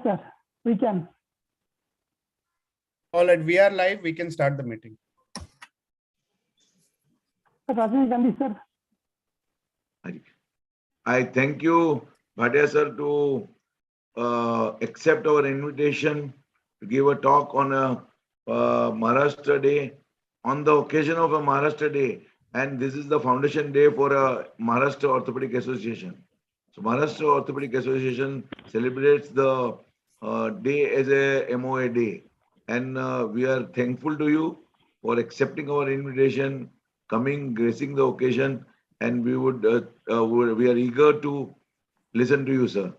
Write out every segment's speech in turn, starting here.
sir. We can. All right, we are live. We can start the meeting. Rajesh Gandhi, sir. I thank you, Bhatia sir, to accept our invitation to give a talk on a Maharashtra Day, on the occasion of a Maharashtra Day. And this is the foundation day for a Maharashtra Orthopedic Association. So Maharashtra Orthopedic Association celebrates the day as a MOA day. And we are thankful to you for accepting our invitation, coming, gracing the occasion. And we are eager to listen to you, sir.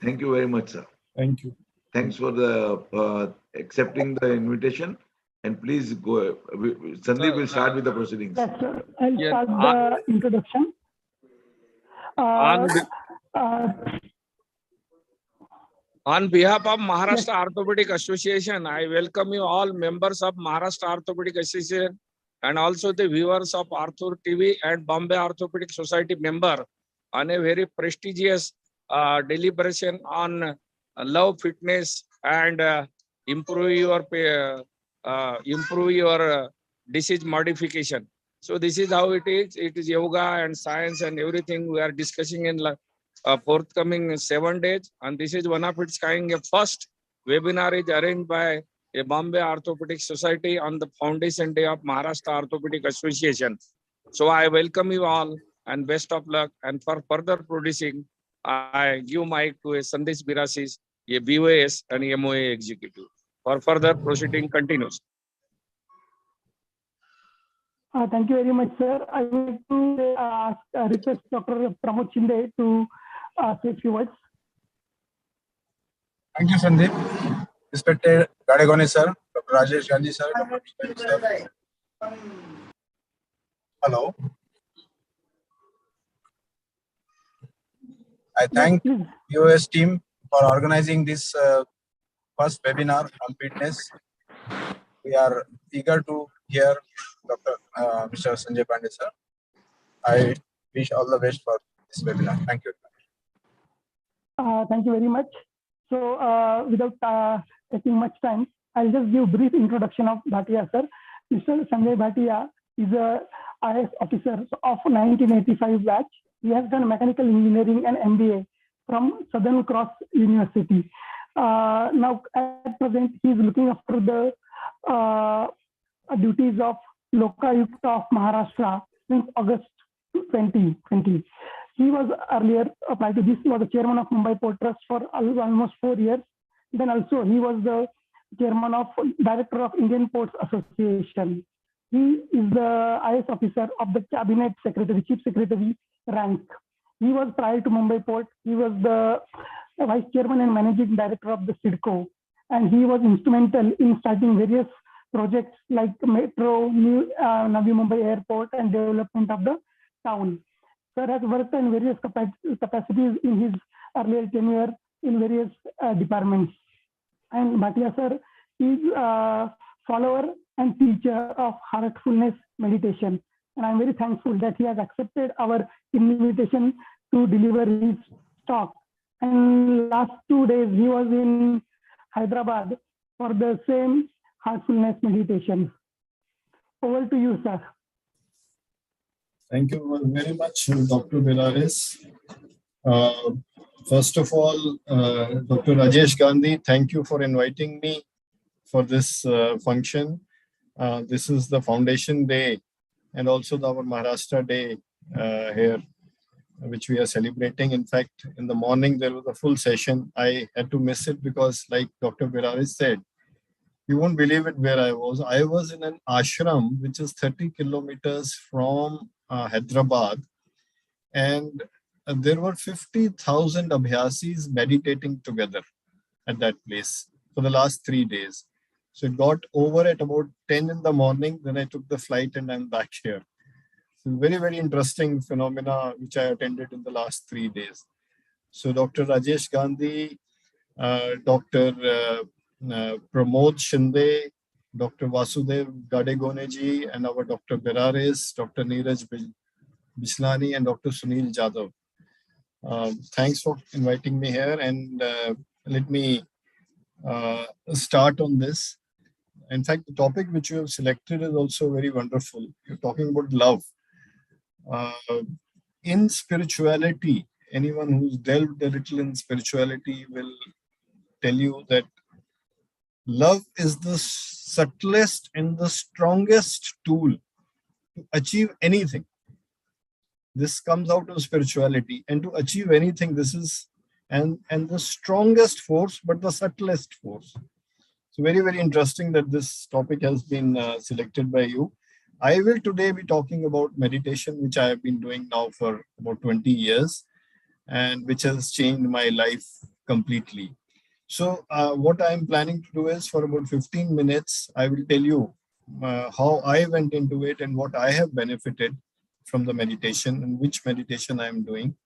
Thank you very much, sir. Thank you. Thanks for the accepting the invitation. And please go. Sandeep will start with the proceedings. Yes, sir. I'll start the introduction. On behalf of Maharashtra Orthopedic Association, I welcome you all members of Maharashtra Orthopedic Association and also the viewers of Arthur TV and Bombay Orthopedic Society member on a very prestigious deliberation on love, fitness, and improve your disease modification. So this is how it is. It is yoga and science and everything we are discussing in forthcoming 7 days. And this is one of its kind. A first webinar is arranged by a Bombay Orthopedic Society on the Foundation Day of Maharashtra Orthopedic Association. So I welcome you all and best of luck. And for further producing, I give mic to a Sandesh Birasis, a BOS and MOA executive. For further proceeding continues. Thank you very much, sir. I would like to request Dr. Pramod Shinde to say a few words. Thank you, Sandeep. Respected Gadegone sir, Dr. Rajesh Gandhi sir, Dr. Sir. Hello. I thank US team for organizing this first webinar on fitness. We are eager to hear Dr. Mr. Sanjay Pandey sir. I wish all the best for this webinar. Thank you. Thank you very much. So without taking much time, I'll just give a brief introduction of Bhatia sir. Mr. Sanjay Bhatia is a IS officer of 1985 batch. He has done mechanical engineering and MBA from Southern Cross University. Now at present, he is looking after the duties of Lokayukta of Maharashtra since August 2020. He was earlier applied to this. He was the chairman of Mumbai Port Trust for almost 4 years. Then also he was the chairman of director of Indian Ports Association. He is the IS officer of the cabinet secretary, chief secretary rank. He was prior to Mumbai Port. He was the vice chairman and managing director of the SIDCO, and he was instrumental in starting various projects like Metro, Navi Mumbai Airport, and development of the town. Sir has worked in various capacities in his earlier tenure in various departments. And Bhatia sir is a follower and teacher of heartfulness meditation. And I'm very thankful that he has accepted our invitation to deliver his talk. And last 2 days, he was in Hyderabad for the same heartfulness meditation. Over to you, sir. Thank you very much, Dr. Biraris. First of all, Dr. Rajesh Gandhi, thank you for inviting me for this function. This is the Foundation Day and also our Maharashtra Day here, which we are celebrating. In fact, in the morning, there was a full session. I had to miss it because, like Dr. Biraris said, you won't believe it where I was. I was in an ashram, which is 30 kilometers from Hyderabad. And there were 50,000 Abhyasis meditating together at that place for the last 3 days. So it got over at about 10 in the morning. Then I took the flight and I'm back here. So very, very interesting phenomena which I attended in the last 3 days. So Dr. Rajesh Gandhi, Dr. Pramod Shinde, Dr. Vasudev Gadegoneji, and our Dr. Biraris, Dr. Neeraj Bislani, and Dr. Sunil Jadhav. Thanks for inviting me here, and let me start on this. In fact, the topic which you have selected is also very wonderful. You're talking about love. In spirituality, anyone who's delved a little in spirituality will tell you that love is the subtlest and the strongest tool to achieve anything. This comes out of spirituality, and to achieve anything, this is and the strongest force, but the subtlest force. So very, very interesting that this topic has been selected by you. I will today be talking about meditation, which I have been doing now for about 20 years and which has changed my life completely. So what I'm planning to do is for about 15 minutes, I will tell you how I went into it and what I have benefited from the meditation and which meditation I'm doing.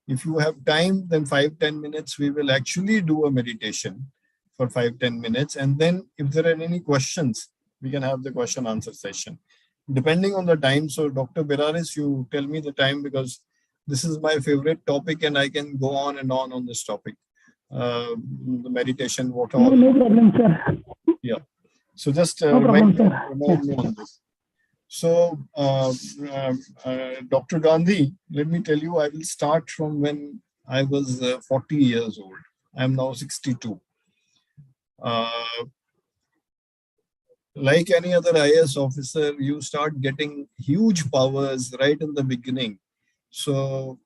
If you have time, then 5-10 minutes, we will actually do a meditation for 5-10 minutes. And then if there are any questions, we can have the question answer session, depending on the time. So Dr. Biraris, you tell me the time because this is my favorite topic and I can go on and on this topic. The meditation, what all. No problem, sir. Yeah. So just No problem, sir. remind me on this. So, Dr. Gandhi, let me tell you, I will start from when I was 40 years old. I'm now 62. Like any other IAS officer, you start getting huge powers right in the beginning. So,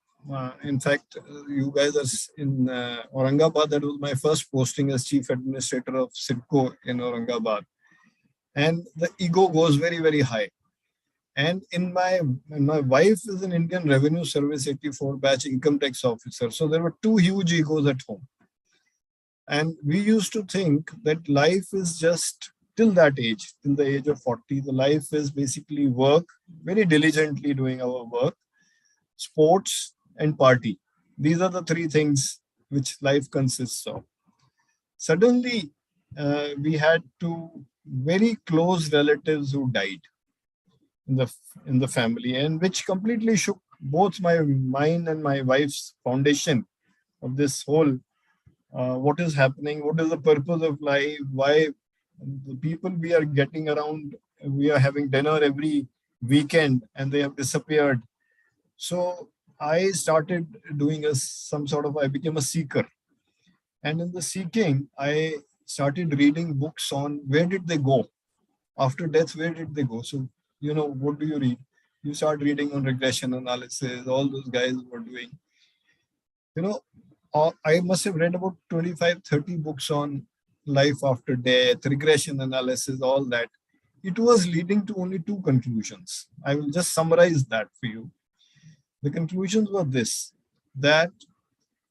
in fact, you guys are in Aurangabad. That was my first posting as Chief Administrator of SIDCO in Aurangabad. And the ego goes very, very high. And my wife is an Indian Revenue Service 84 batch income tax officer. So there were two huge egos at home. And we used to think that life is just till that age, till the age of 40, the life is basically work, very diligently doing our work, sports and party. These are the three things which life consists of. Suddenly, we had two very close relatives who died in the family, and which completely shook both mine and my wife's foundation of this whole what is happening, what is the purpose of life, why the people we are getting around, we are having dinner every weekend and they have disappeared. So I started doing I became a seeker, and in the seeking I started reading books on where did they go after death, where did they go. So what do you read? You start reading on regression analysis, all those guys were doing. I must have read about 25-30 books on life after death, regression analysis, all that. It was leading to only two conclusions. I will just summarize that for you. The conclusions were this, that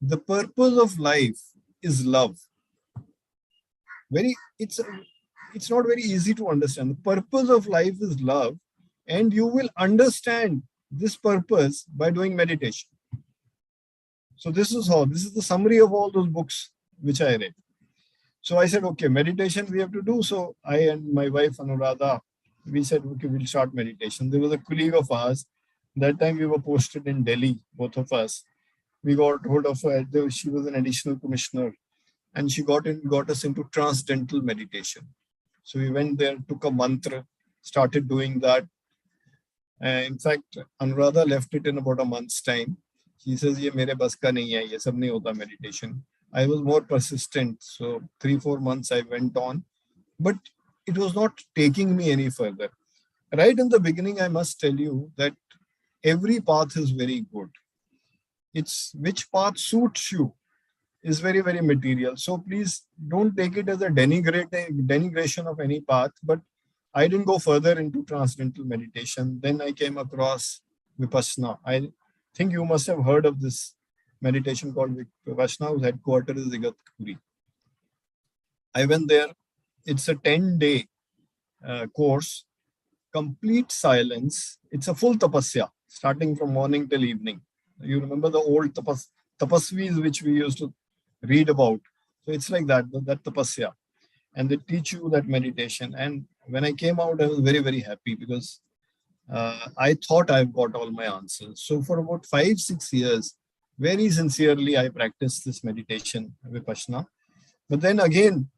the purpose of life is love. It's not very easy to understand. The purpose of life is love, and you will understand this purpose by doing meditation. So this is the summary of all those books which I read. So I said, okay, meditation we have to do. So I and my wife Anuradha, we said, okay, we'll start meditation. There was a colleague of ours. That time we were posted in Delhi, both of us. We got hold of her. She was an additional commissioner, and she got us into transcendental meditation. So we went there, took a mantra, started doing that. In fact, Anuradha left it in about a month's time. She says, "Ye mere bas ka nahi hai, ye sab nahi hota meditation." I was more persistent. So 3-4 months I went on, but it was not taking me any further. Right in the beginning, I must tell you that every path is very good. It's which path suits you is very, very material. So please don't take it as a denigration of any path, but I didn't go further into transcendental meditation. Then I came across Vipassana. I think you must have heard of this meditation called Vipassana, whose headquarters is Igatpuri. I went there. It's a 10-day course, complete silence. It's a full tapasya, starting from morning till evening. You remember the old tapasvis which we used to read about. So it's like that tapasya. And they teach you that meditation. And when I came out, I was very, very happy because I thought I've got all my answers. So for about 5-6 years, very sincerely, I practiced this meditation, Vipassana. But then again,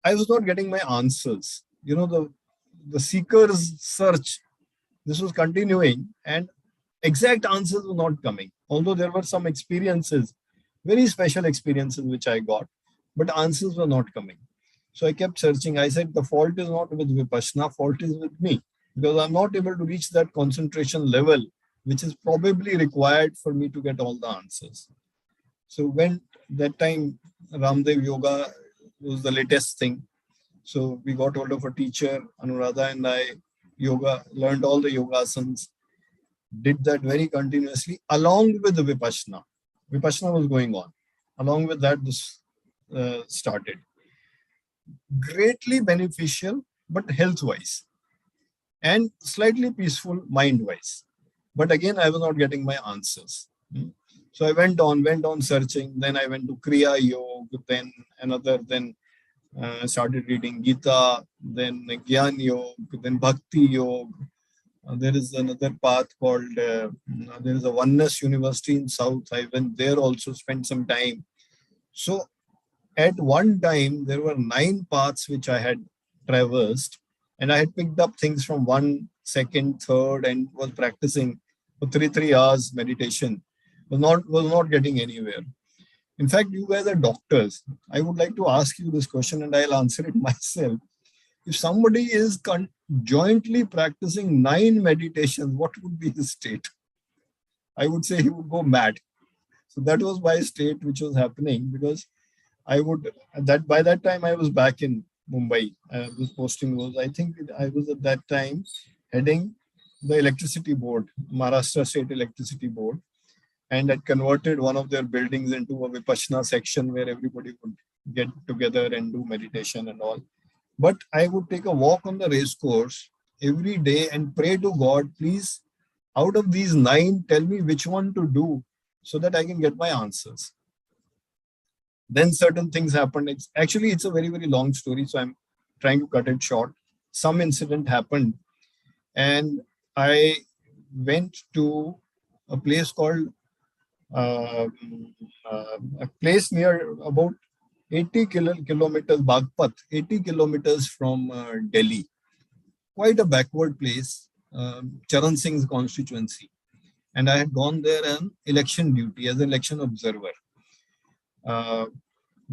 I was not getting my answers. You know, the seeker's search, this was continuing and exact answers were not coming. Although there were some experiences, very special experiences which I got, but answers were not coming. So I kept searching. I said, the fault is not with Vipassana, fault is with me, because I'm not able to reach that concentration level, which is probably required for me to get all the answers. So when that time Ramdev Yoga was the latest thing. So we got hold of a teacher, Anuradha and I, yoga, learned all the yogasanas, did that very continuously along with the Vipassana. Vipassana was going on. Along with that, this started. Greatly beneficial, but health-wise, and slightly peaceful mind-wise. But again, I was not getting my answers. So I went on searching. Then I went to Kriya Yoga, then another, then started reading Gita, then Gyan Yoga, then Bhakti Yoga. There is another path called, there is a Oneness University in South. I went there also, spent some time. So at one time, there were 9 paths which I had traversed, and I had picked up things from 1, 2nd, 3rd, and was practicing for 3 hours meditation. Was not getting anywhere. In fact, you guys are doctors. I would like to ask you this question, and I'll answer it myself. If somebody is jointly practicing 9 meditations, what would be his state? I would say he would go mad. So that was my state which was happening, because I would, that by that time I was back in Mumbai. This posting was, I think I was at that time heading the electricity board, Maharashtra State Electricity Board, and had converted one of their buildings into a Vipassana section where everybody would get together and do meditation and all. But I would take a walk on the race course every day and pray to God, please, out of these 9, tell me which one to do so that I can get my answers. Then certain things happened. It's a very, very long story, so I'm trying to cut it short. Some incident happened, and I went to a place called, a place near about 80 kilometers, Bagpat, 80 kilometers from Delhi. Quite a backward place, Charan Singh's constituency. And I had gone there on election duty as an election observer.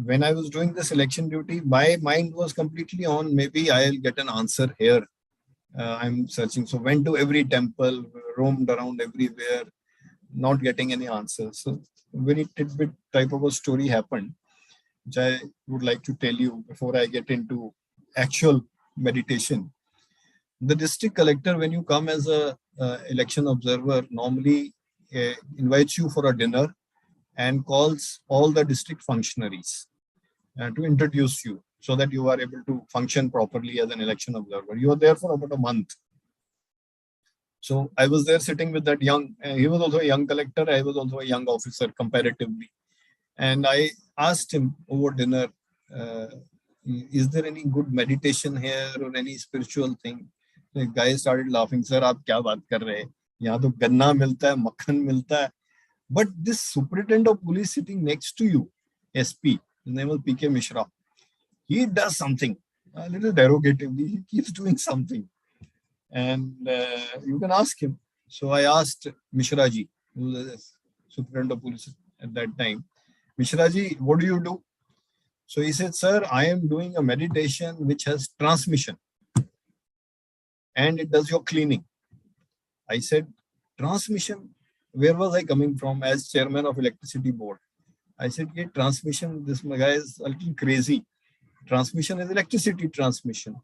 When I was doing this election duty, my mind was completely on, maybe I'll get an answer here. I'm searching. So went to every temple, roamed around everywhere, not getting any answers. So very tidbit type of a story happened, which I would like to tell you before I get into actual meditation. The district collector, when you come as a election observer, normally invites you for a dinner and calls all the district functionaries to introduce you so that you are able to function properly as an election observer. You are there for about a month. So I was there sitting with that young, he was also a young collector, I was also a young officer comparatively. And I asked him over dinner, is there any good meditation here or any spiritual thing? The guy started laughing, sir, aap kya baat kar rahe? Yahan to ganna milta hai, makhan milta hai. But this superintendent of police sitting next to you, SP, his name was PK Mishra, he does something, a little derogatively, he keeps doing something. And you can ask him. So I asked Mishra ji, who was the superintendent of police at that time, Mishra ji, what do you do? So he said, sir, I am doing a meditation which has transmission and it does your cleaning. I said, transmission, where was I coming from as chairman of electricity board? I said, yeah, transmission, this guy is a little crazy. Transmission is electricity transmission.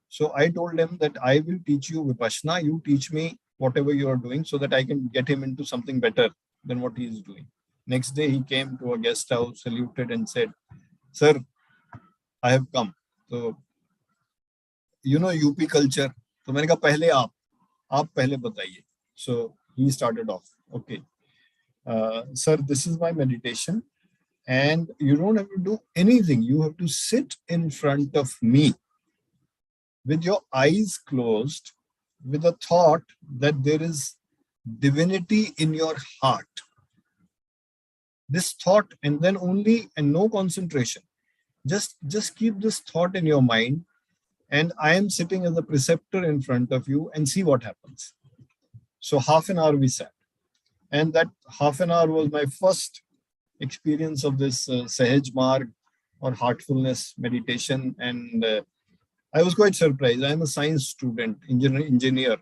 So I told him that I will teach you Vipassana, you teach me whatever you are doing so that I can get him into something better than what he is doing. Next day he came to a guest house, saluted and said, sir, I have come. So, you know, UP culture. So मैंने कहा पहले आप पहले बताइए. So he started off. Okay. Sir, this is my meditation and you don't have to do anything. You have to sit in front of me with your eyes closed with a thought that there is divinity in your heart. This thought and then only, and no concentration, just keep this thought in your mind, and I am sitting as a preceptor in front of you, and see what happens. So half an hour we sat, and that half an hour was my first experience of this Sahaj Marg or heartfulness meditation. And I was quite surprised. I'm a science student, engineer,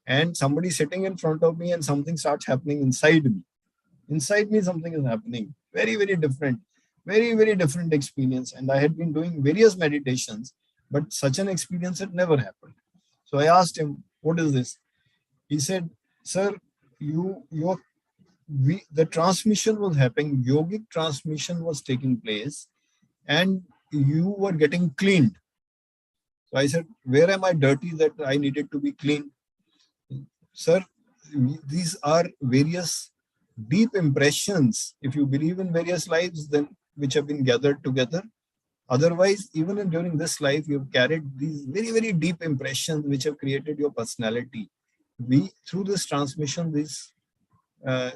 and somebody sitting in front of me and something starts happening inside me. Inside me, something is happening. Very, very different. Very, very different experience. And I had been doing various meditations, but such an experience had never happened. So I asked him, what is this? He said, sir, the transmission was happening, yogic transmission was taking place, and you were getting cleaned. So I said, where am I dirty that I needed to be cleaned? Sir, these are various deep impressions. If you believe in various lives, then which have been gathered together. Otherwise, even during this life, you've carried these very, very deep impressions which have created your personality. Through this transmission, these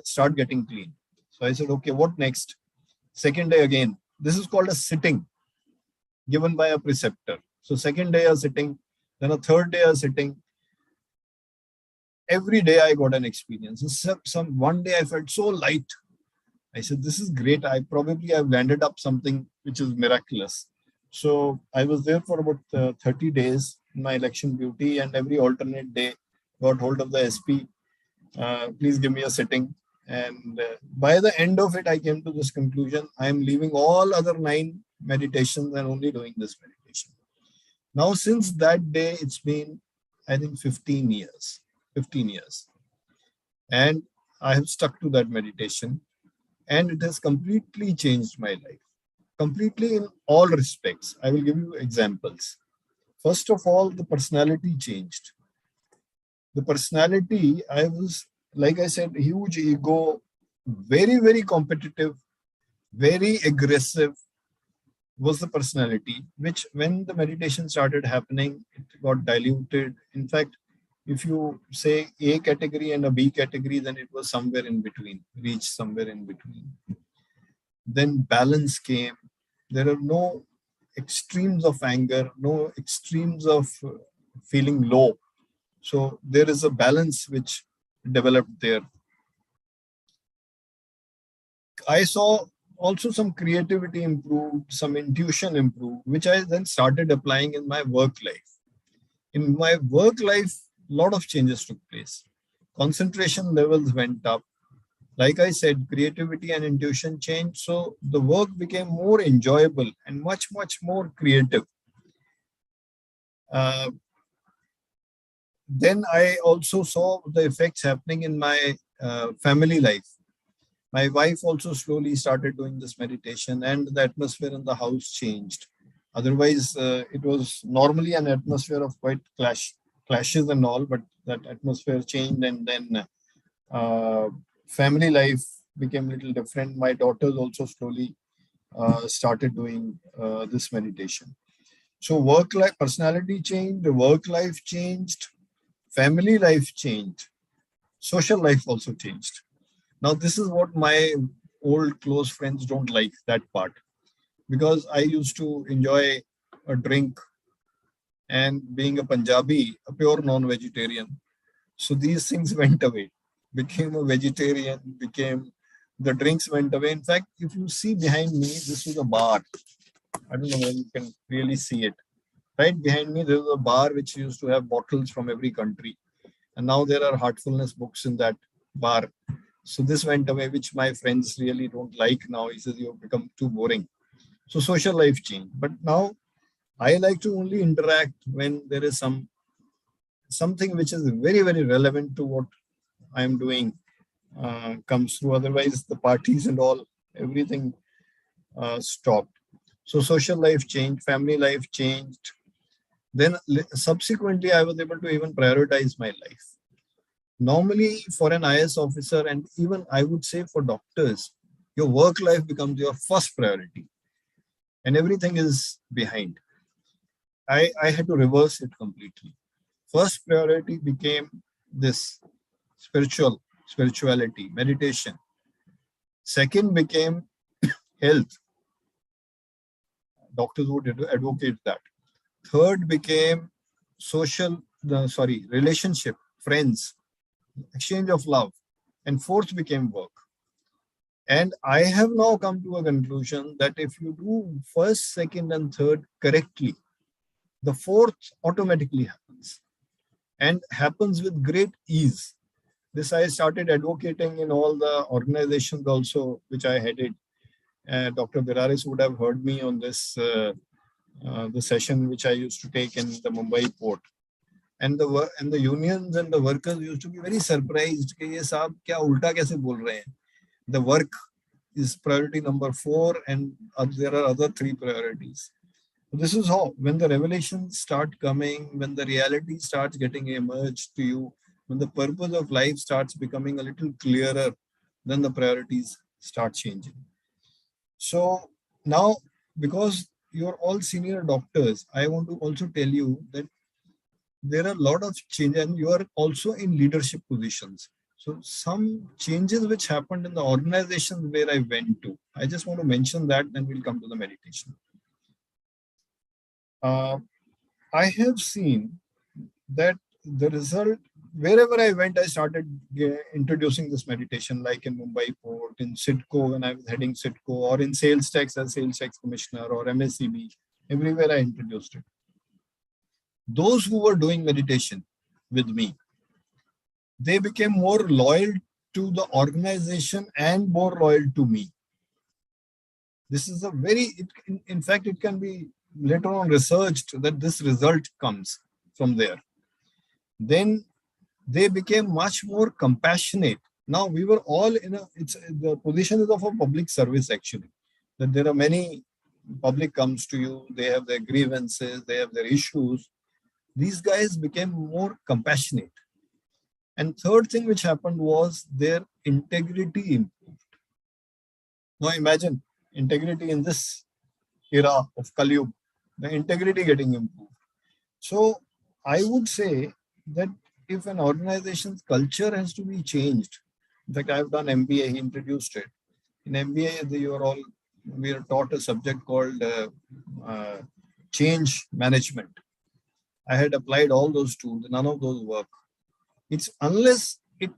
start getting clean. So I said, okay, what next? Second day again. This is called a sitting given by a preceptor. So second day a sitting, then a third day a sitting. Every day I got an experience. One day I felt so light. I said, this is great. I've landed up something which is miraculous. So I was there for about 30 days in my election duty, and every alternate day got hold of the SP. Please give me a sitting. And by the end of it, I came to this conclusion. I am leaving all other 9 meditations and only doing this meditation. Now, since that day, it's been, I think, 15 years. 15 years. And I have stuck to that meditation, and it has completely changed my life. Completely in all respects. I will give you examples. First of all, the personality changed. The personality, I was, like I said, huge ego, very, very competitive, very aggressive was the personality, which when the meditation started happening, it got diluted. In fact, if you say A category and a B category, then it was somewhere in between, reached somewhere in between. Then balance came. There are no extremes of anger, no extremes of feeling low. So there is a balance which developed there. I saw also some creativity improved, some intuition improved, which I then started applying in my work life. In my work life, a lot of changes took place. Concentration levels went up. Like I said, creativity and intuition changed. So the work became more enjoyable and much, much more creative. Then I also saw the effects happening in my family life. My wife also slowly started doing this meditation, and the atmosphere in the house changed. Otherwise, it was normally an atmosphere of quite clashes and all, but that atmosphere changed, and then family life became a little different. My daughters also slowly started doing this meditation. So work life, personality changed, the work life changed, family life changed, social life also changed. Now, this is what my old close friends don't like, that part, because I used to enjoy a drink, and being a Punjabi, a pure non-vegetarian. So these things went away, became a vegetarian, the drinks went away. In fact, if you see behind me, this was a bar. I don't know whether you can really see it. Right behind me, there was a bar which used to have bottles from every country. And now there are heartfulness books in that bar. So this went away, which my friends really don't like now. He says, you've become too boring. So social life changed. But now I like to only interact when there is something which is very, very relevant to what I am doing comes through. Otherwise, the parties and all, everything stopped. So social life changed, family life changed. Then subsequently, I was able to even prioritize my life. Normally, for an IS officer, and even I would say for doctors, your work life becomes your first priority, and everything is behind. I had to reverse it completely. First priority became this spirituality, meditation. Second became health. doctors would advocate that. Third became relationship, friends, exchange of love. And fourth became work. And I have now come to a conclusion that if you do first, second, and third correctly, the fourth automatically happens and happens with great ease. This I started advocating in all the organizations also, which I headed. Dr. Biraris would have heard me on this the session which I used to take in the Mumbai port. And the unions and the workers used to be very surprised. Ye saab kya ulta kaise bol rahe hain? The work is priority number 4 and there are other 3 priorities. This is how, when the revelations start coming, when the reality starts getting emerged to you, when the purpose of life starts becoming a little clearer, then the priorities start changing. So now, because you're all senior doctors, I want to also tell you that there are a lot of change and you are also in leadership positions. So some changes which happened in the organizations where I went to, I just want to mention that, then we'll come to the meditation. I have seen that the result, wherever I went, I started introducing this meditation, like in Mumbai port, in CIDCO when I was heading CIDCO, or in sales tax as sales tax commissioner, or MSCB, everywhere I introduced it. Those who were doing meditation with me, they became more loyal to the organization and more loyal to me. This is a very, in fact, it can be later on researched that this result comes from there. Then they became much more compassionate. Now we were all in the position is of a public service actually, that there are many public comes to you, they have their grievances, they have their issues. These guys became more compassionate. And third thing which happened was their integrity improved. Now imagine integrity in this era of Kali Yuga, the integrity getting improved. So I would say that if an organization's culture has to be changed, in fact, I've done MBA, he introduced it. In MBA, we are taught a subject called change management. I had applied all those tools, none of those work. It's unless it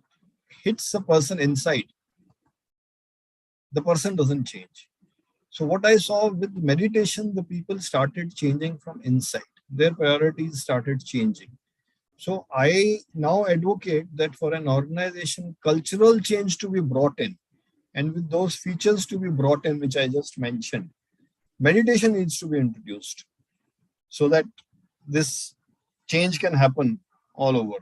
hits a person inside, the person doesn't change. So what I saw with meditation, the people started changing from inside. Their priorities started changing. So I now advocate that for an organization, cultural change to be brought in, and with those features to be brought in, which I just mentioned, meditation needs to be introduced so that this change can happen all over.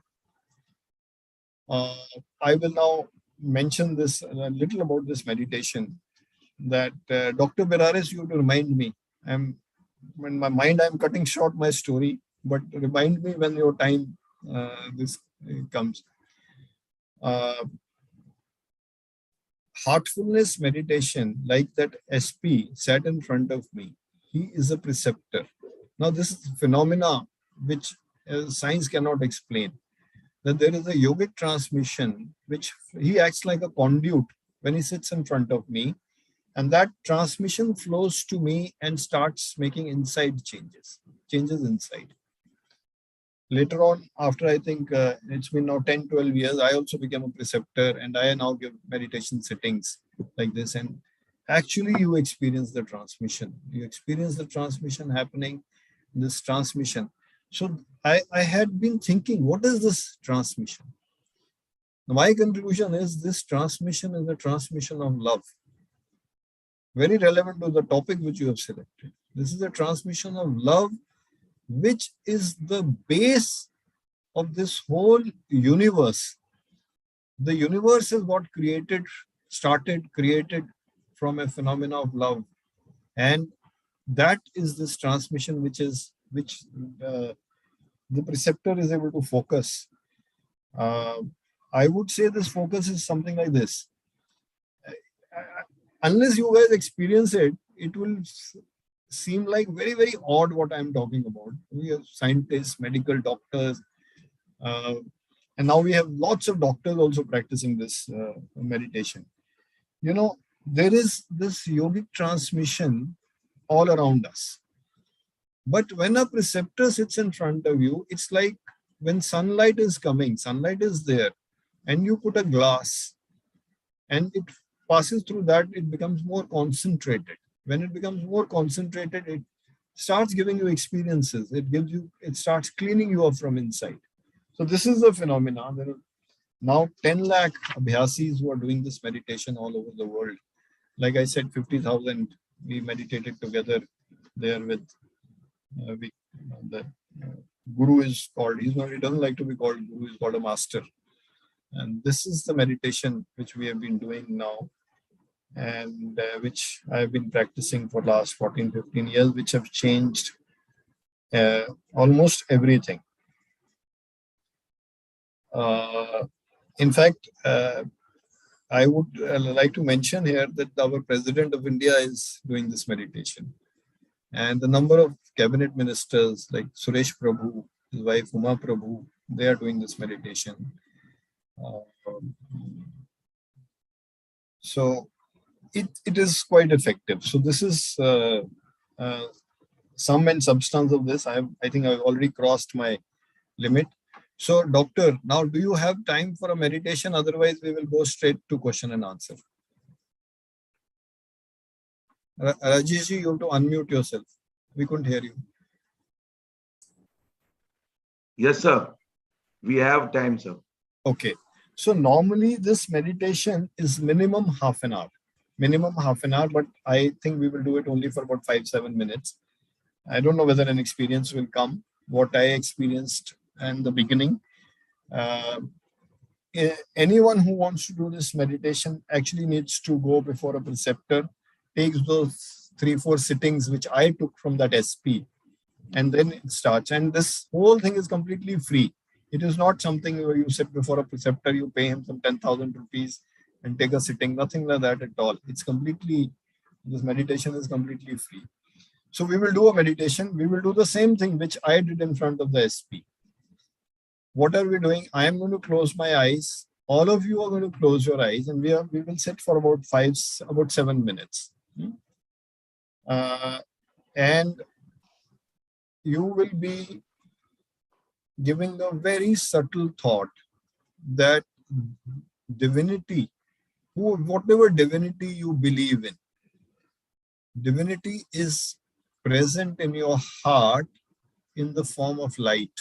I will now mention this a little about this meditation that Dr. Biraris, you have to remind me. In my mind, I'm cutting short my story, but remind me when your time this comes. Heartfulness meditation, like that SP sat in front of me. He is a preceptor. Now this is a phenomena which science cannot explain. That there is a yogic transmission which he acts like a conduit when he sits in front of me, and that transmission flows to me and starts making inside changes inside. Later on, after I think it's been now 10, 12 years, I also became a preceptor and I now give meditation sittings like this. And actually you experience the transmission. You experience the transmission happening, this transmission. So I had been thinking, what is this transmission? My conclusion is this transmission is a transmission of love. Very relevant to the topic which you have selected. This is a transmission of love, which is the base of this whole universe. The universe is what created from a phenomena of love. And that is this transmission which the preceptor is able to focus. I would say this focus is something like this. Unless you guys experience it, it will seem like very, very odd what I'm talking about. We have scientists, medical doctors, and now we have lots of doctors also practicing this meditation. You know, there is this yogic transmission all around us. But when a preceptor sits in front of you, it's like when sunlight is coming, sunlight is there, and you put a glass and it passes through that, it becomes more concentrated. When it becomes more concentrated, it starts giving you experiences. It starts cleaning you up from inside. So this is the phenomenon. There are now 10 lakh abhyasis who are doing this meditation all over the world. Like I said, 50,000 we meditated together there with the guru is called. He doesn't like to be called guru. He's called a master. And this is the meditation which we have been doing now, and which I've been practicing for last 14, 15 years, which have changed almost everything. In fact, I would like to mention here that our President of India is doing this meditation. And the number of cabinet ministers like Suresh Prabhu, his wife Uma Prabhu, they are doing this meditation. So it is quite effective. So this is sum and substance of this. I think I've already crossed my limit. So doctor, now do you have time for a meditation? Otherwise we will go straight to question and answer. Rajesh ji, you have to unmute yourself. We couldn't hear you. Yes, sir. We have time, sir. Okay. So normally this meditation is minimum half an hour. Minimum half an hour, but I think we will do it only for about 5-7 minutes. I don't know whether an experience will come. What I experienced in the beginning. Anyone who wants to do this meditation actually needs to go before a preceptor, takes those 3-4 sittings which I took from that SP, and then it starts. And this whole thing is completely free. It is not something where you sit before a preceptor, you pay him some 10,000 rupees and take a sitting, nothing like that at all. It's completely, this meditation is completely free. So we will do a meditation. We will do the same thing which I did in front of the SP. What are we doing? I am going to close my eyes. All of you are going to close your eyes, and we will sit for about 7 minutes. And you will be giving a very subtle thought that divinity, whatever divinity you believe in, divinity is present in your heart in the form of light.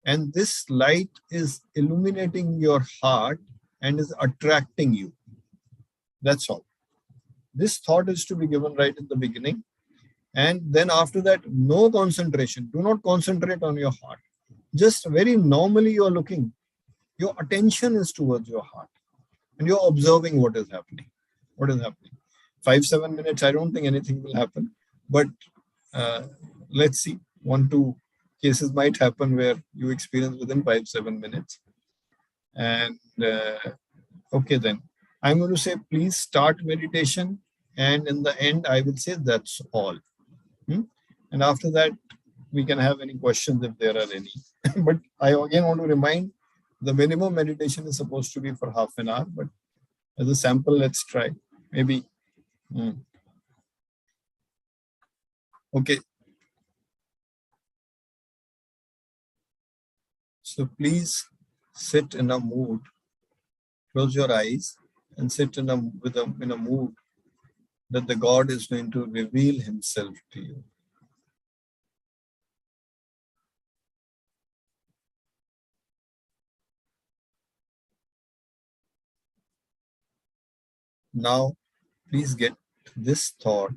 And this light is illuminating your heart and is attracting you. That's all. This thought is to be given right in the beginning. And then after that, no concentration. Do not concentrate on your heart. Just very normally you are looking. Your attention is towards your heart. And you're observing what is happening. What is happening? 5-7 minutes, I don't think anything will happen. But let's see. 1-2 cases might happen where you experience within 5-7 minutes. And okay, then I'm going to say, please start meditation. And in the end, I will say that's all. And after that, we can have any questions if there are any. But I again want to remind, the minimum meditation is supposed to be for half an hour. But as a sample, let's try. Maybe. Okay. So please sit in a mood, close your eyes and sit in a mood that the God is going to reveal himself to you. Now, please get this thought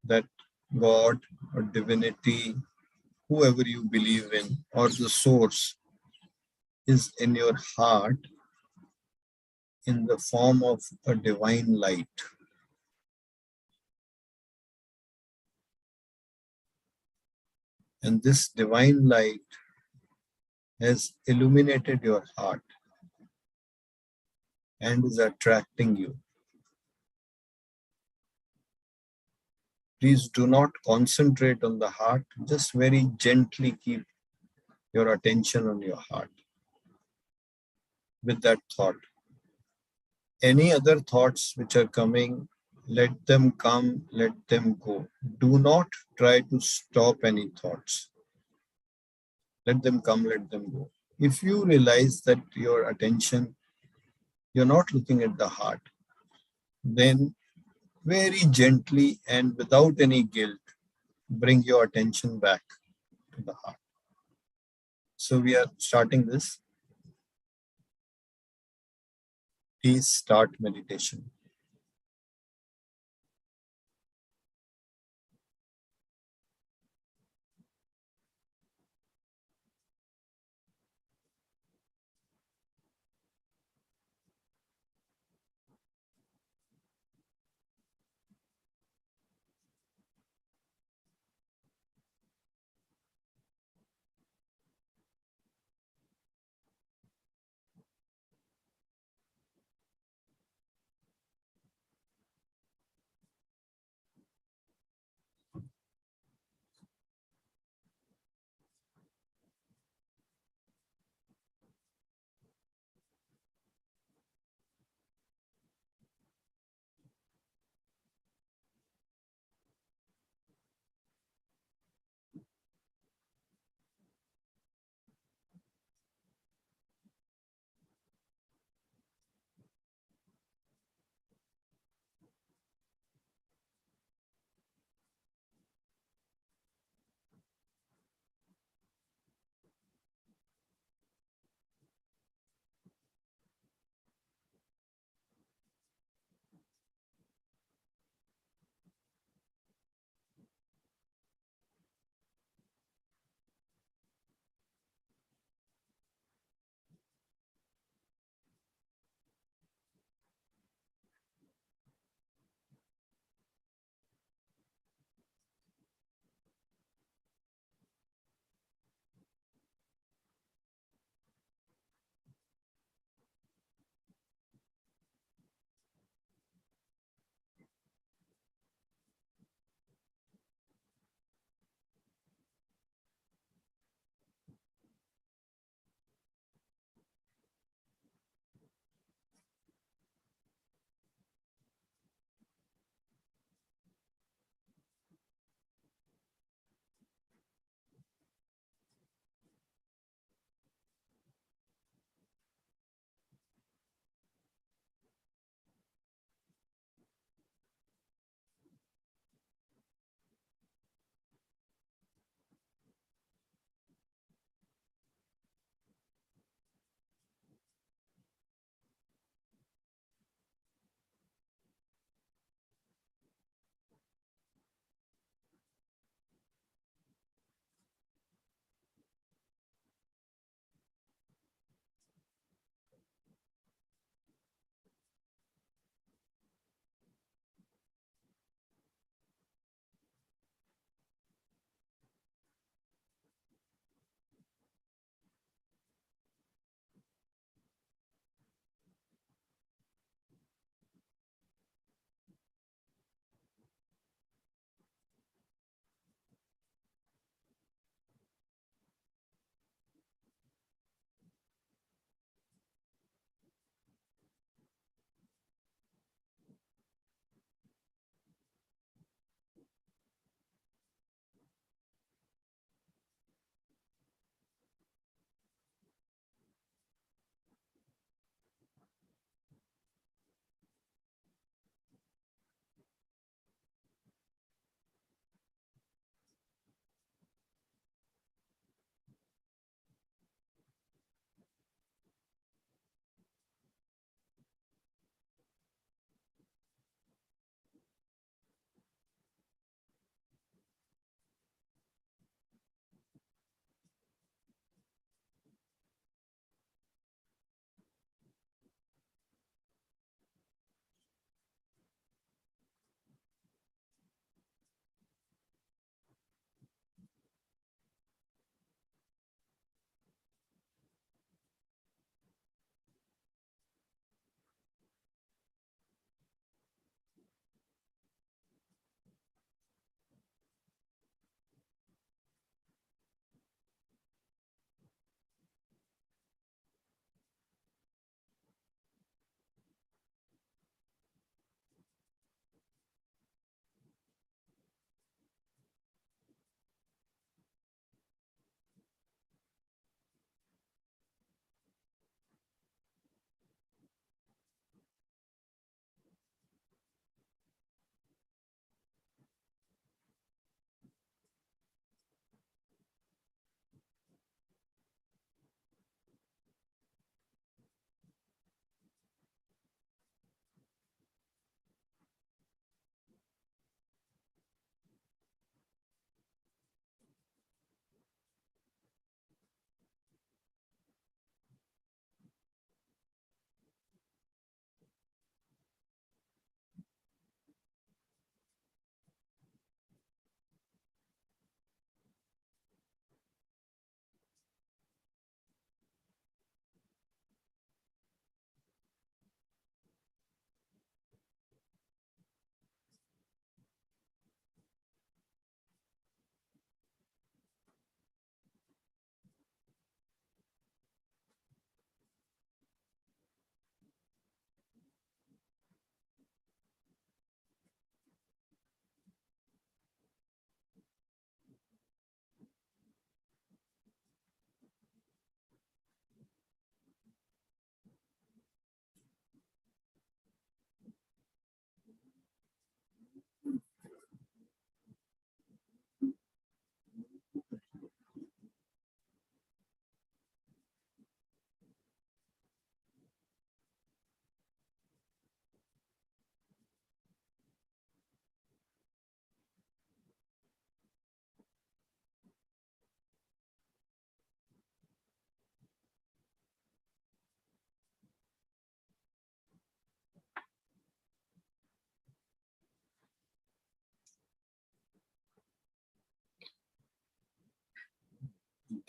that God or divinity, whoever you believe in, or the source is in your heart in the form of a divine light. And this divine light has illuminated your heart and is attracting you. Please do not concentrate on the heart. Just very gently keep your attention on your heart with that thought. Any other thoughts which are coming, Let them come, let them go. Do not try to stop any thoughts. Let them come, let them go. If you realize that your attention, you're not looking at the heart, then very gently and without any guilt, bring your attention back to the heart. So we are starting this. Please start meditation.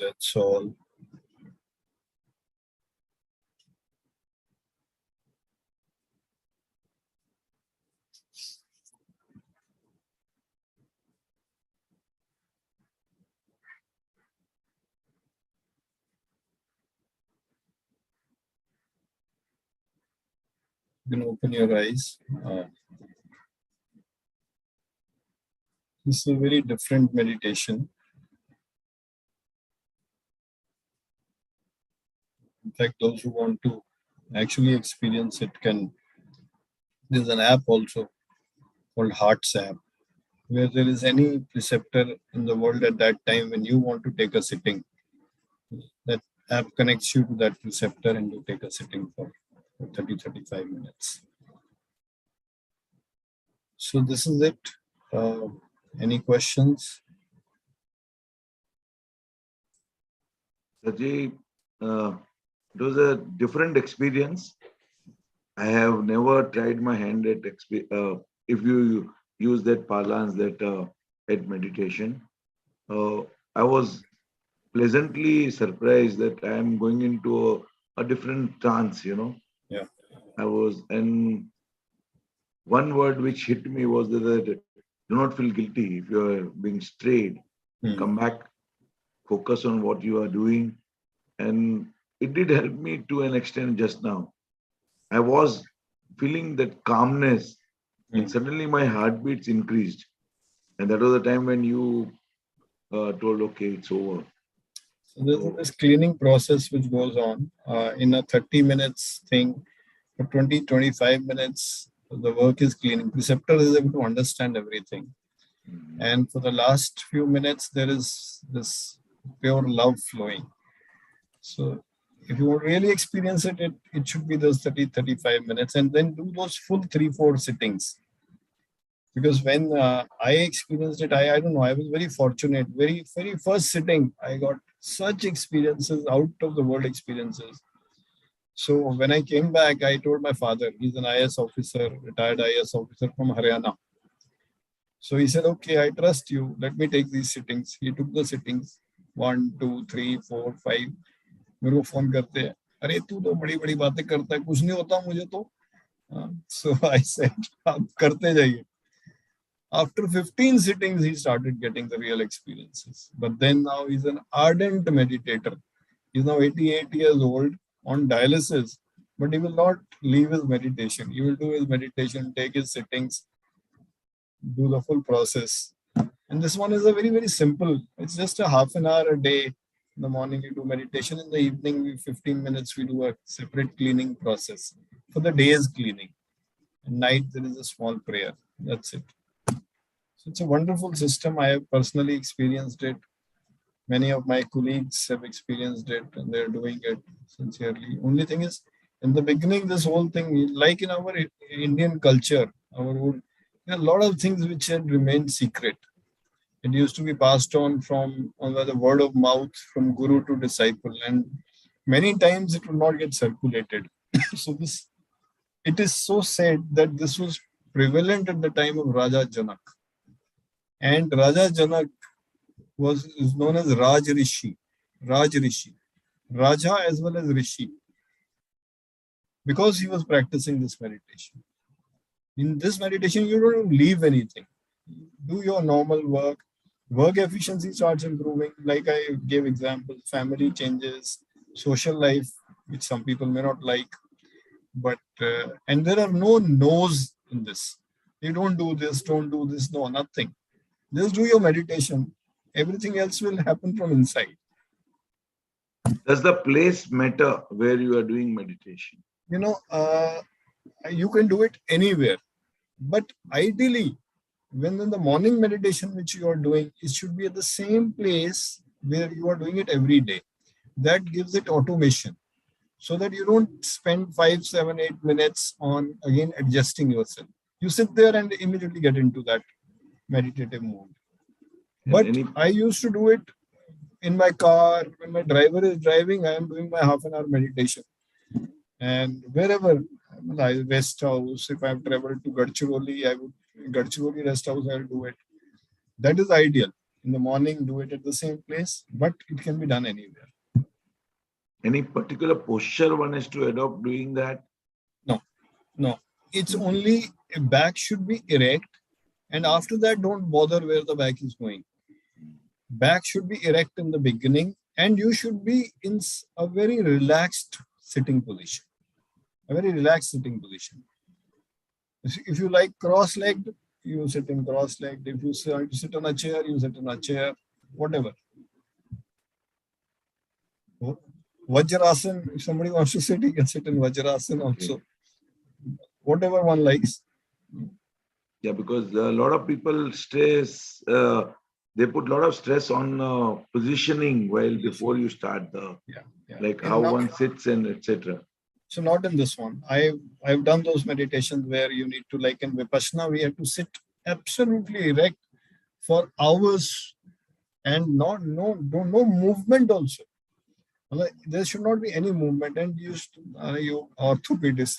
That's all. You can open your eyes. This is a very different meditation. In fact, those who want to actually experience it can. There's an app also called Hearts app, where there is any preceptor in the world at that time when you want to take a sitting. That app connects you to that preceptor and you take a sitting for 30-35 minutes. So this is it. Any questions? Saji, it was a different experience. I have never tried my hand at if you use that parlance, that at meditation. I was pleasantly surprised that I am going into a different trance, Yeah. And one word which hit me was that do not feel guilty if you are being strayed. Come back, focus on what you are doing. And it did help me to an extent just now. I was feeling that calmness, and suddenly my heartbeats increased. And that was the time when you told, okay, it's over. So there's this cleaning process which goes on in a 30 minutes thing. For 20-25 minutes, the work is cleaning. Preceptor is able to understand everything. And for the last few minutes, there is this pure love flowing. So if you really experience it, it should be those 30-35 minutes and then do those full 3-4 sittings. Because when I experienced it, I don't know, I was very fortunate. Very first sitting, I got such experiences, out of the world experiences. So when I came back, I told my father, he's an IS officer, retired IS officer from Haryana. So he said, okay, I trust you. Let me take these sittings. He took the sittings, 1, 2, 3, 4, 5. मेरे को phone करते हैं, अरे तू तो बड़ी बड़ी बातें करता है, कुछ नहीं होता मुझे तो. So I said, आप करते जाइए. After 15 sittings, he started getting the real experiences. But then now he's an ardent meditator. He's now 88 years old on dialysis, but he will not leave his meditation. He will do his meditation, take his sittings, do the full process. And this one is a very, very simple. It's just a half an hour a day. In the morning, you do meditation. In the evening, 15 minutes, we do a separate cleaning process for the day's cleaning. At night, there is a small prayer. That's it. So it's a wonderful system. I have personally experienced it. Many of my colleagues have experienced it and they're doing it sincerely. Only thing is, in the beginning, this whole thing, like in our Indian culture, there are a lot of things which had remained secret. It used to be passed on from the word of mouth from guru to disciple, and many times it will not get circulated. So it is so said that this was prevalent at the time of Raja Janak. And Raja Janak is known as Raj Rishi, Raja as well as Rishi, because he was practicing this meditation. In this meditation, you don't leave anything. Do your normal work. Work efficiency starts improving. Like I gave example, family changes, social life, which some people may not like. But, and there are no no's in this. You don't do this, no, nothing. Just do your meditation. Everything else will happen from inside. Does the place matter where you are doing meditation? You can do it anywhere. But ideally, when in the morning meditation which you are doing, it should be at the same place where you are doing it every day. That gives it automation, so that you don't spend 5, 7, 8 minutes on again adjusting yourself. You sit there and immediately get into that meditative mode. But I used to do it in my car. When my driver is driving, I am doing my half an hour meditation. And wherever, rest house, if I have traveled to Gadchiroli, Gadchiroli rest house, I will do it. That is ideal. in the morning, do it at the same place, but it can be done anywhere. Any particular posture one has to adopt doing that? No, it's only a back should be erect, and after that, don't bother where the back is going. Back should be erect in the beginning, and you should be in a very relaxed sitting position. A very relaxed sitting position. If you like cross-legged, you sit in cross-legged. If you sit on a chair, you sit on a chair, whatever. Vajrasan, if somebody wants to sit, he can sit in Vajrasan also. Whatever one likes. Yeah, because a lot of people stress, they put a lot of stress on positioning while before you start the, like And how now- one sits and etc. So not in this one. I've done those meditations where you need to, like in Vipassana, we have to sit absolutely erect for hours and no movement also. Like, there should not be any movement. And you orthopedist,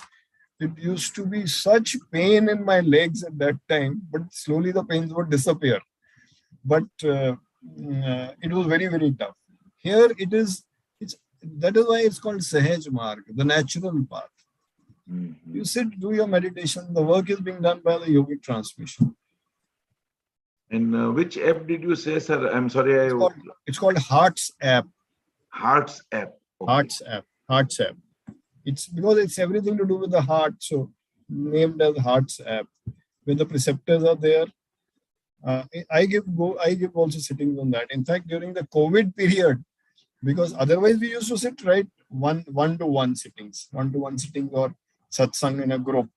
it used to be such pain in my legs at that time, but slowly the pains would disappear. But it was very, very tough. Here it is. That is why it's called Sahaj Marg, the natural path. You sit, do your meditation. The work is being done by the yogic transmission. And which app did you say, sir? I'm sorry, It's called Hearts app. Hearts app. Okay. Hearts app. It's because it's everything to do with the heart, so named as Hearts app, where the preceptors are there. I give also sittings on that. In fact, during the COVID period, because otherwise we used to sit right one-to-one sittings or satsang in a group.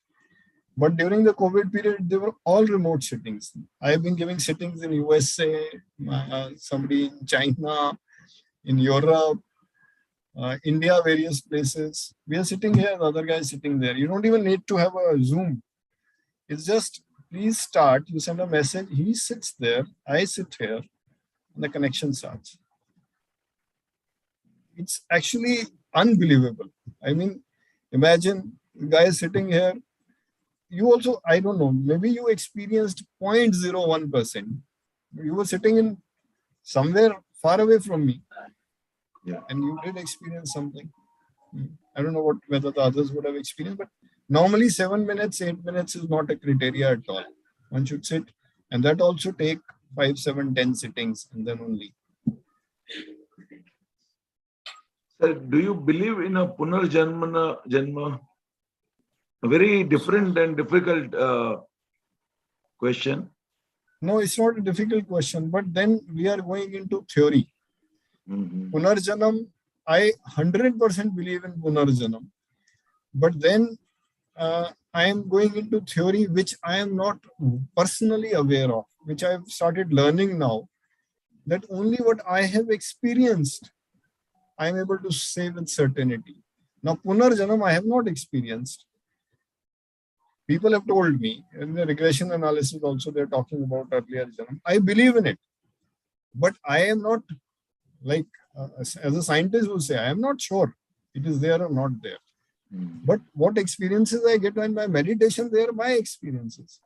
But during the COVID period, they were all remote sittings. I've been giving sittings in USA, somebody in China, in Europe, India, various places. We are sitting here, the other guy is sitting there. You don't even need to have a Zoom. It's just, please start. You send a message. He sits there. I sit here. And the connection starts. It's actually unbelievable. I mean, imagine the guy is sitting here. You also, I don't know, maybe you experienced 0.01%. You were sitting in somewhere far away from me. Yeah. And you did experience something. I don't know whether the others would have experienced, but normally 7 minutes, 8 minutes is not a criteria at all. One should sit, and that also take 5, 7, 10 sittings, and then only. Sir, do you believe in a Janma? A very different and difficult question. No, it's not a difficult question, but then we are going into theory. Punarjanam, I 100% believe in Punarjanam. But then I am going into theory which I am not personally aware of, which I have started learning now, that only what I have experienced, I am able to say with certainty. Now, Punarjanam, I have not experienced. People have told me, in the regression analysis also, they're talking about earlier Janam. I believe in it. But I am not, like, as a scientist will say, I am not sure it is there or not there. But what experiences I get in my meditation, they are my experiences.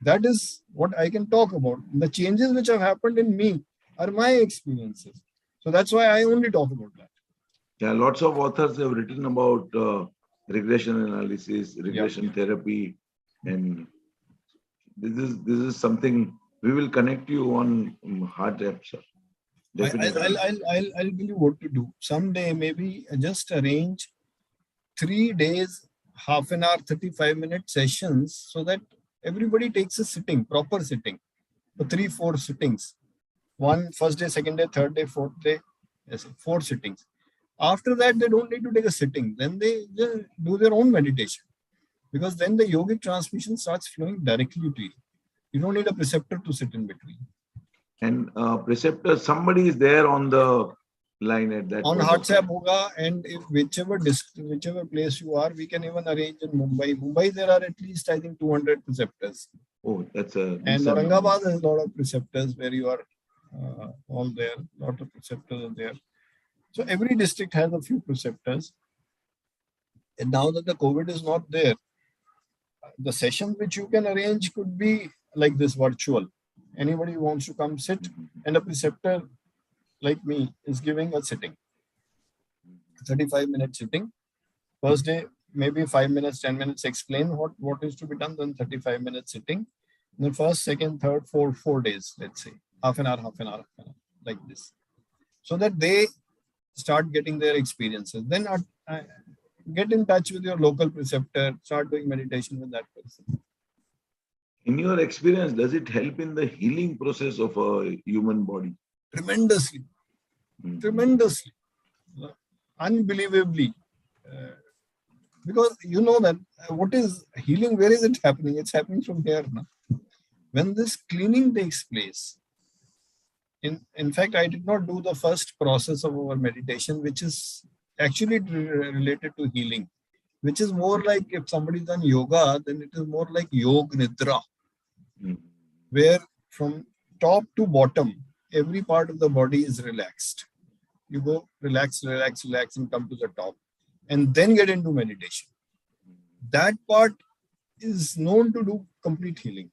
That is what I can talk about. The changes which have happened in me are my experiences. So that's why I only talk about that. Yeah, lots of authors have written about regression analysis, regression therapy, and this is something we will connect you on Heart app, sir. Definitely. I'll tell you what to do. Someday, maybe just arrange 3 days, half an hour, 35-minute sessions, so that everybody takes a sitting, proper sitting, for 3-4 sittings. One, first day, second day, third day, fourth day, 4 sittings. After that, they don't need to take a sitting. Then they just do their own meditation. Because then the yogic transmission starts flowing directly to you. You don't need a preceptor to sit in between. And preceptor, somebody is there on the line at that On point of Hearts app time. hoga, and if whichever place you are, we can even arrange in Mumbai. Mumbai, there are at least, I think, 200 preceptors. Oh, that's a And decent Aurangabad number. has a lot of preceptors where you are all there. A lot of preceptors are there. So every district has a few preceptors. And now that the COVID is not there, the sessions which you can arrange could be like this, virtual. Anybody who wants to come sit, and a preceptor like me is giving a sitting, 35-minute sitting. First day, maybe 5 minutes, 10 minutes, explain what is to be done, then 35 minutes sitting. Then first, second, third, 4 days, let's say, half an hour, like this. So that they start getting their experiences. Then get in touch with your local preceptor, start doing meditation with that person. In your experience, does it help in the healing process of a human body? Tremendously, tremendously, unbelievably. Because you know that what is healing, where is it happening? It's happening from here now. When this cleaning takes place, in fact, I did not do the first process of our meditation, which is actually related to healing, which is more like if somebody's done yoga, then it is more like yoga nidra, where from top to bottom, every part of the body is relaxed. You go relax, relax, relax, and come to the top, and then get into meditation. That part is known to do complete healing.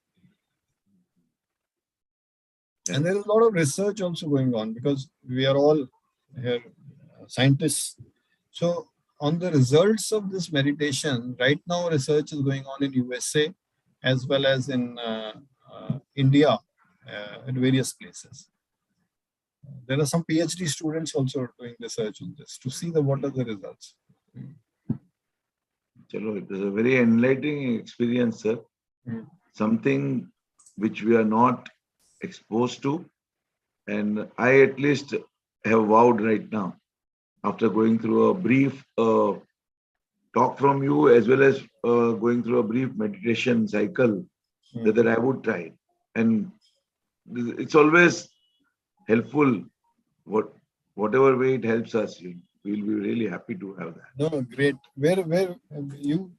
And there is a lot of research also going on, because we are all here scientists. So on the results of this meditation, right now research is going on in USA as well as in India at various places. There are some PhD students also doing research on this to see what are the results. Chalo, it is a very enlightening experience, sir. Something which we are not exposed to, and I at least have vowed right now, after going through a brief talk from you as well as going through a brief meditation cycle, that I would try. And it's always helpful, whatever way it helps us. We'll be really happy to have that. No, great. Where you,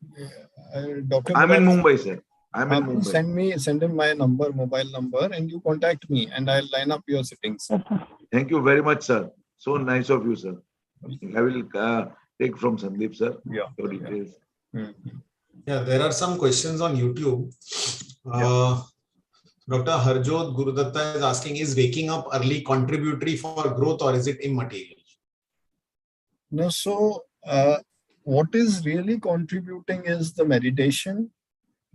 Dr. I'm in Mumbai, sir. I'm in Mumbai. Send him my mobile number, and you contact me, and I'll line up your sittings. Thank you very much, sir. So nice of you, sir. I will take from Sandeep, sir. Yeah. Your details. Yeah, there are some questions on YouTube. Dr. Harjot Gurudatta is asking, is waking up early contributory for growth or is it immaterial? No, so what is really contributing is the meditation,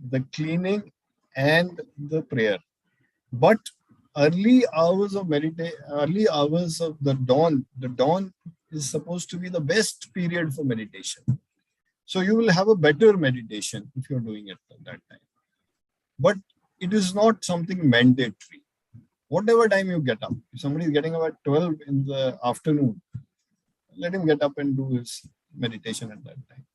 the cleaning, and the prayer. But early hours of the dawn is supposed to be the best period for meditation. So you will have a better meditation if you're doing it at that time. But it is not something mandatory. Whatever time you get up, if somebody is getting up at 12 in the afternoon, let him get up and do his meditation at that time.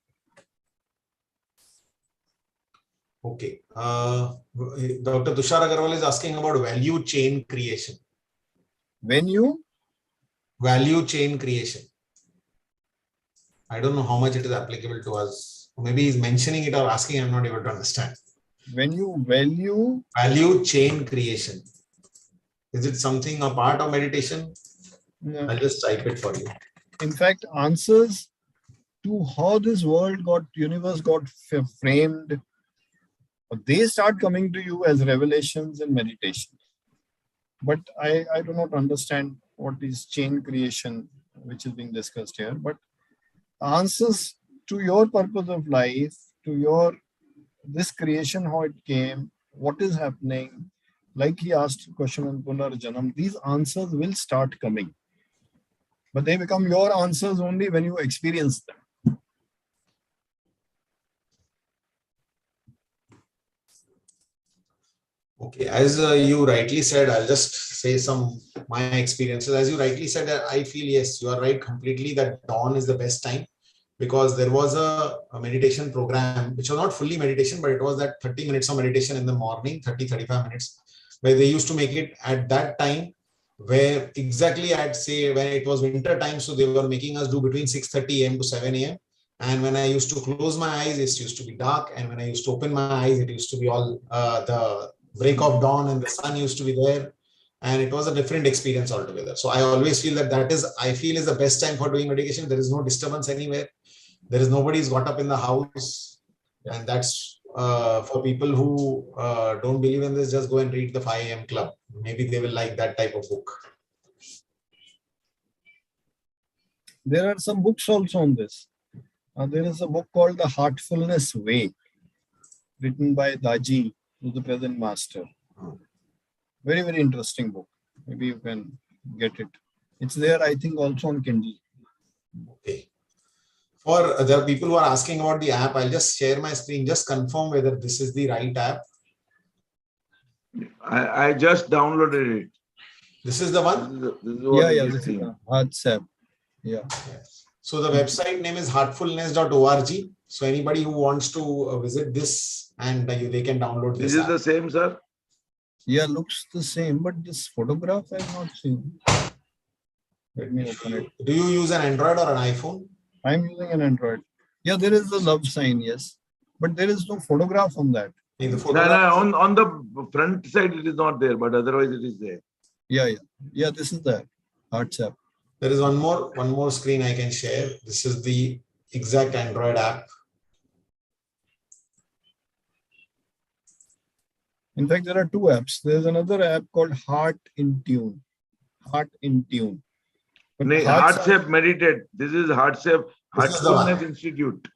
Okay. Dr. Tushar Agarwal is asking about value chain creation. Value chain creation. I don't know how much it is applicable to us. Maybe he's mentioning it or asking, I'm not able to understand. Value chain creation. Is it something a part of meditation? No. I'll just type it for you. In fact, answers to how this universe got framed, they start coming to you as revelations and meditation. But I do not understand what is chain creation, which is being discussed here. But answers to your purpose of life, to this creation, how it came, what is happening, like he asked a question on Punarjanam, these answers will start coming. But they become your answers only when you experience them. Okay, as you rightly said, I'll just say some my experiences. As you rightly said, I feel yes, you are right completely that dawn is the best time, because there was a meditation program which was not fully meditation, but it was that 30 minutes of meditation in the morning, 30-35 minutes, where they used to make it at that time, where exactly I'd say when it was winter time, so they were making us do between 6:30 a.m. to 7 a.m. And when I used to close my eyes, it used to be dark, and when I used to open my eyes, it used to be all the break of dawn and the sun used to be there, and it was a different experience altogether. So I always feel that is the best time for doing meditation. There is no disturbance anywhere. There is nobody's got up in the house, and that's for people who don't believe in this, just go and read the 5 AM Club. Maybe they will like that type of book. There are some books also on this. There is a book called The Heartfulness Way, written by Daji, who's the present master. Very, very interesting book. Maybe you can get it. It's there, I think, also on Kindle. Okay. For the people who are asking about the app, I'll just share my screen. Just confirm whether this is the right app. I just downloaded it. This is the one? This is what it is This is saying. WhatsApp. Yeah. Yes. So the website name is heartfulness.org. So anybody who wants to visit this and they can download This this is app. the same, sir? Yeah, looks the same, but this photograph I've not seen. Let me open it. Do you use an Android or an iPhone? I'm using an Android. Yeah, there is the love sign, yes. But there is no photograph on that. The No, photograph. on the front side it is not there, but otherwise it is there. Yeah, this is that. WhatsApp. There is one more screen I can share. This is the exact Android app. In fact, there are two apps. There's another app called Heart in Tune. Heart in Tune. But Heartship Meditate. This is Heartship This is the one. Heartfulness Institute.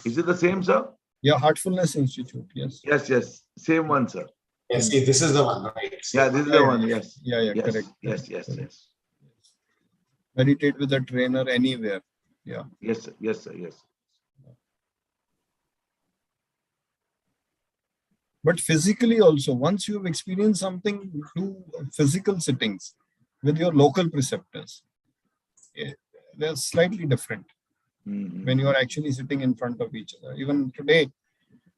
Is it the same, sir? Yeah, Heartfulness Institute. Yes. Yes. Same one, sir. Yes, see, this is the one, right? Yeah, this is the one. Yes. Yeah, Yes. correct. Yes. Meditate with a trainer anywhere. Yeah. Yes, sir. Yes. But physically also, once you have experienced something, do physical sittings with your local preceptors. They're slightly different when you are actually sitting in front of each other. Even today,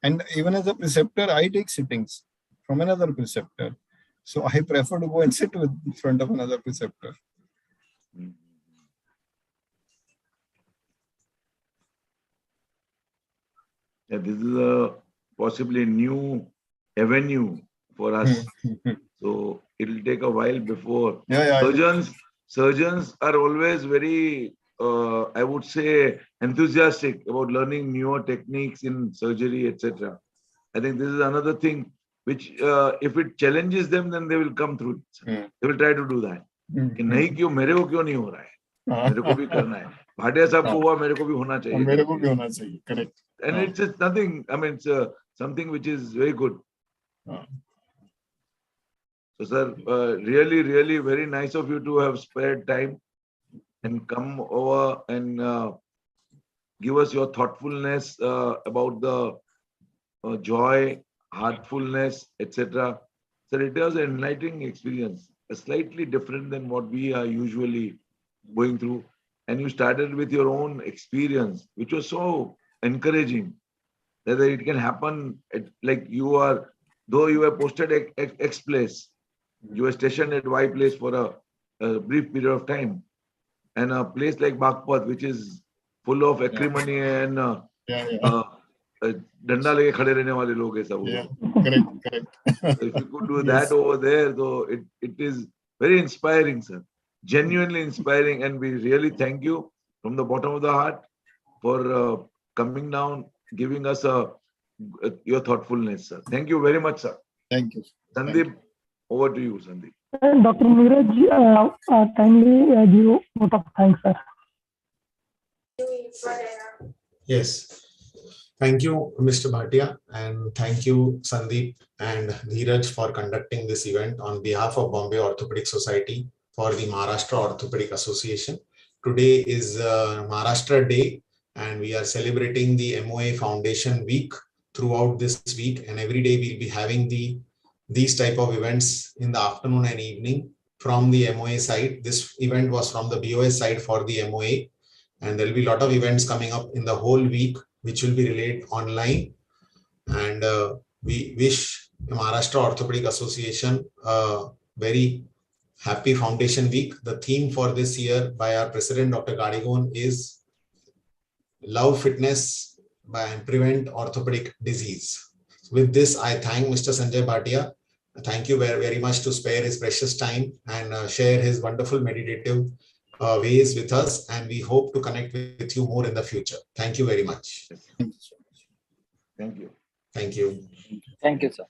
and even as a preceptor, I take sittings from another preceptor. So I prefer to go and sit in front of another preceptor. Yeah, this is possibly a new avenue for us. So it'll take a while before. Surgeons are always very, I would say, enthusiastic about learning newer techniques in surgery, etc. I think this is another thing which, if it challenges them, then they will come through it. They will try to do that. कि नहीं क्यों मेरे को क्यों नहीं हो रहा है मेरे को भी करना है भाटिया साहब को हुआ मेरे को भी होना चाहिए Correct. And it's just nothing, I mean, it's something which is very good. So sir, really very nice of you to have spared time and come over and give us your thoughtfulness about the joy, heartfulness, etc. Sir, it was an enlightening experience, slightly different than what we are usually going through. And you started with your own experience, which was so encouraging that it can happen like you are, though you were posted at X place, you were stationed at Y place for a brief period of time. And a place like Bagpat, which is full of acrimony and danda lege khade rehne wale log hai sab. Correct. So if you could do that over there, though, it is very inspiring, sir. Genuinely inspiring, and we really thank you from the bottom of the heart for coming down, giving us your thoughtfulness, sir. Thank you very much, sir. Thank you. Sandeep, over to you, Sandeep. Dr. Neeraj, kindly give vote of thanks, sir. Yes. Thank you, Mr. Bhatia, and thank you, Sandeep and Dheeraj, for conducting this event on behalf of Bombay Orthopedic Society for the Maharashtra Orthopedic Association. Today is Maharashtra Day, and we are celebrating the MOA Foundation Week throughout this week. And every day we'll be having these type of events in the afternoon and evening from the MOA side. This event was from the BOS side for the MOA, and there will be a lot of events coming up in the whole week, which will be relayed online. And we wish the Maharashtra Orthopedic Association a very happy Foundation Week. The theme for this year by our president, Dr. Gadigon, is Love Fitness and Prevent Orthopedic Disease. With this, I thank Mr. Sanjay Bhatia. Thank you very much to spare his precious time and share his wonderful meditative ways with us. And we hope to connect with you more in the future. Thank you very much. Thank you. Thank you. Thank you, sir.